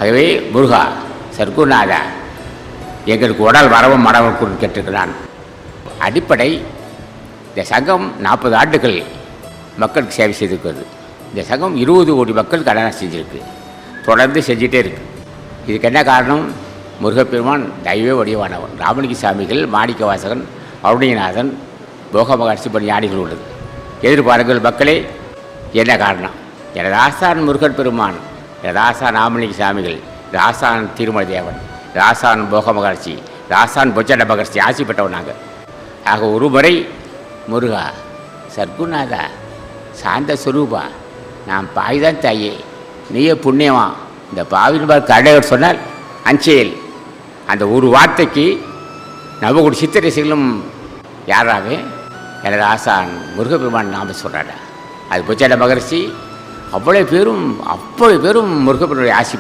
ஆகவே முருகா சர்க்குநாதா எங்களுக்கு உடல் வரவும் மடவும் கேட்டிருக்கிறான். அடிப்படை இந்த சங்கம் 40 ஆண்டுகள் மக்களுக்கு சேவை செய்திருக்கிறது. இந்த சங்கம் 20 கோடி மக்கள் கடனை செஞ்சுருக்கு, தொடர்ந்து செஞ்சுட்டே இருக்குது. இதுக்கு என்ன காரணம்? முருகப்பெருமான் தெய்வ வடிவானவன், ராமலிங்க சாமிகள், மாணிக்க வாசகன், அருணிநாதன், போகமகர்ஷி பணி ஞானிகள் உள்ளது. எதிர்பாருங்கள் மக்களே, என்ன காரணம்? எனது ஆசான் முருகன் பெருமான், எனது ஆசான் ராமலிங்க சாமிகள், ராசான் திருமலை தேவன், ராசான் போகமகர்ஷி, ராசான் பொச்சண்ட மகர்ஷி ஆசி பெற்றவன் நாங்கள். ஆக ஒரு முறை முருகா சர்க்குநாதா சாந்த சுரூபா, நான் பாய்தான் தாயே, நீயே புண்ணியமா, இந்த பாவின் கடைவர் சொன்னால் அஞ்சேல். அந்த ஒரு வார்த்தைக்கு நவகுடி சித்திரசிகளும் யாராவே எனது ஆசான் முருகப்பெருமான் நாம சொல்கிறாடா. அது பொச்சண்ட மகர்ஷி அவ்வளோ பேரும் முருகப்பெருமானுடைய ஆசி